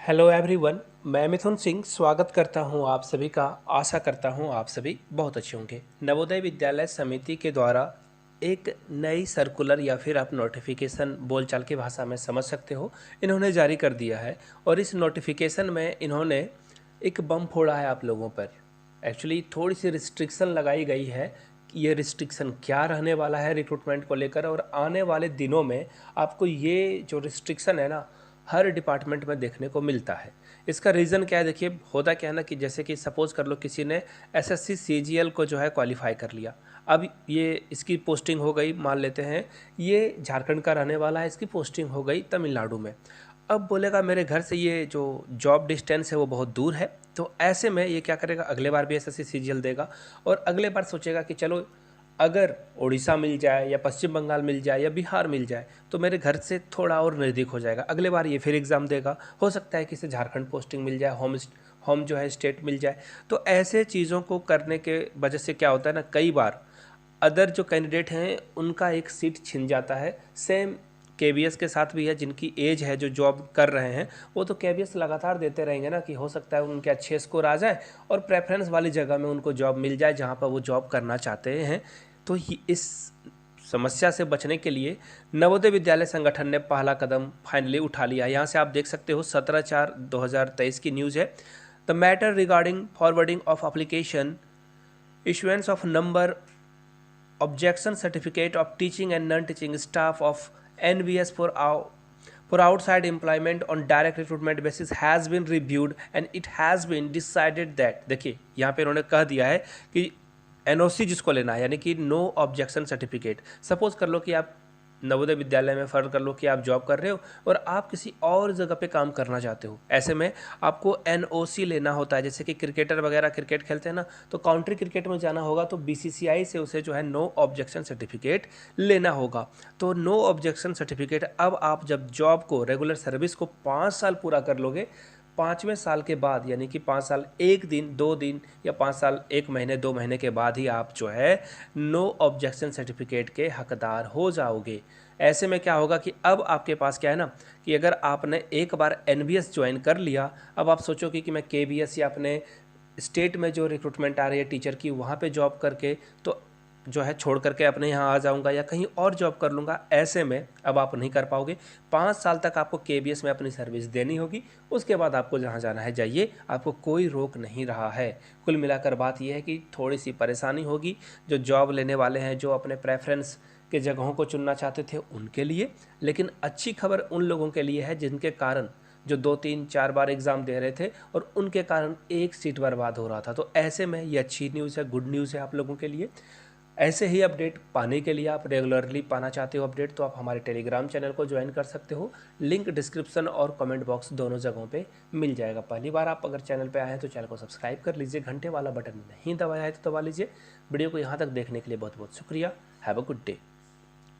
Hello everyone, मैं मिथुन सिंह स्वागत करता हूं आप सभी का। आशा करता हूं आप सभी बहुत अच्छे होंगे। नवोदय विद्यालय समिति के द्वारा एक नई सर्कुलर या फिर आप नोटिफिकेशन बोलचाल की भाषा में समझ सकते हो, इन्होंने जारी कर दिया है। और इस नोटिफिकेशन में इन्होंने एक बम फोड़ा है आप लोगों पर। एक्चुअली थोड़ी सी रिस्ट्रिक्शन लगाई गई है कि ये रिस्ट्रिक्शन क्या रहने वाला है रिक्रूटमेंट को लेकर, और आने वाले दिनों में आपको ये जो रिस्ट्रिक्शन है ना हर डिपार्टमेंट में देखने को मिलता है। इसका रीज़न क्या है, देखिए होता क्या है ना कि जैसे कि सपोज़ कर लो किसी ने एसएससी सीजीएल को जो है क्वालिफाई कर लिया। अब ये इसकी पोस्टिंग हो गई, मान लेते हैं ये झारखंड का रहने वाला है, इसकी पोस्टिंग हो गई तमिलनाडु में। अब बोलेगा मेरे घर से ये जो जॉब डिस्टेंस है वो बहुत दूर है, तो ऐसे में ये क्या करेगा, अगले बार भी एसएससी सीजीएल देगा और अगले बार सोचेगा कि चलो अगर उड़ीसा मिल जाए या पश्चिम बंगाल मिल जाए या बिहार मिल जाए तो मेरे घर से थोड़ा और नज़दीक हो जाएगा। अगले बार ये फिर एग्ज़ाम देगा, हो सकता है कि इसे झारखंड पोस्टिंग मिल जाए, होम जो है स्टेट मिल जाए। तो ऐसे चीज़ों को करने के वजह से क्या होता है ना, कई बार अदर जो कैंडिडेट हैं उनका एक सीट छिन जाता है। सेम केवीएस के साथ भी है, जिनकी एज है जो जॉब कर रहे हैं वो तो केवीएस लगातार देते रहेंगे ना कि हो सकता है उनके अच्छे स्कोर आ जाए और प्रेफरेंस वाली जगह में उनको जॉब मिल जाए जहाँ पर वो जॉब करना चाहते हैं। तो इस समस्या से बचने के लिए नवोदय विद्यालय संगठन ने पहला कदम फाइनली उठा लिया। यहाँ से आप देख सकते हो 17/4/2023 की न्यूज़ है। The matter regarding forwarding of application, issuance of number objection certificate of teaching and non-teaching staff of NVS for outside employment on direct recruitment basis has been reviewed and it has been decided that, देखिए यहाँ पे उन्होंने कह दिया है कि NOC जिसको लेना है यानी कि नो ऑब्जेक्शन सर्टिफिकेट। सपोज कर लो कि आप नवोदय विद्यालय में फ़र्ज कर लो कि आप जॉब कर रहे हो और आप किसी और जगह पे काम करना चाहते हो, ऐसे में आपको एनओसी लेना होता है। जैसे कि क्रिकेटर वगैरह क्रिकेट खेलते हैं ना, तो काउंट्री क्रिकेट में जाना होगा तो बीसीसीआई से उसे जो है नो ऑब्जेक्शन सर्टिफिकेट लेना होगा। तो नो ऑब्जेक्शन सर्टिफिकेट अब आप जब जॉब को रेगुलर सर्विस को 5 साल पूरा कर लोगे, 5वें साल के बाद यानी कि 5 साल 1 दिन 2 दिन या 5 साल 1 महीने 2 महीने के बाद ही आप जो है नो ऑब्जेक्शन सर्टिफिकेट के हकदार हो जाओगे। ऐसे में क्या होगा कि अब आपके पास क्या है ना कि अगर आपने एक बार एनवीएस ज्वाइन कर लिया, अब आप सोचोगे कि मैं केवीएस या अपने स्टेट में जो रिक्रूटमेंट आ रही है टीचर की वहाँ पे जॉब करके तो जो है छोड़ करके अपने यहाँ आ जाऊँगा या कहीं और जॉब कर लूँगा, ऐसे में अब आप नहीं कर पाओगे। 5 साल तक आपको केवीएस में अपनी सर्विस देनी होगी, उसके बाद आपको जहाँ जाना है जाइए, आपको कोई रोक नहीं रहा है। कुल मिलाकर बात यह है कि थोड़ी सी परेशानी होगी जो जॉब लेने वाले हैं, जो अपने प्रेफरेंस के जगहों को चुनना चाहते थे उनके लिए, लेकिन अच्छी खबर उन लोगों के लिए है जिनके कारण जो 2-3-4 बार एग्ज़ाम दे रहे थे और उनके कारण एक सीट बर्बाद हो रहा था। तो ऐसे में ये अच्छी न्यूज़ है, गुड न्यूज़ है आप लोगों के लिए। ऐसे ही अपडेट पाने के लिए, आप रेगुलरली पाना चाहते हो अपडेट, तो आप हमारे टेलीग्राम चैनल को ज्वाइन कर सकते हो। लिंक डिस्क्रिप्शन और कमेंट बॉक्स दोनों जगहों पे मिल जाएगा। पहली बार आप अगर चैनल पे आए हैं तो चैनल को सब्सक्राइब कर लीजिए, घंटे वाला बटन नहीं दबाया है तो दबा लीजिए। वीडियो को यहाँ तक देखने के लिए बहुत बहुत शुक्रिया। Have a good day.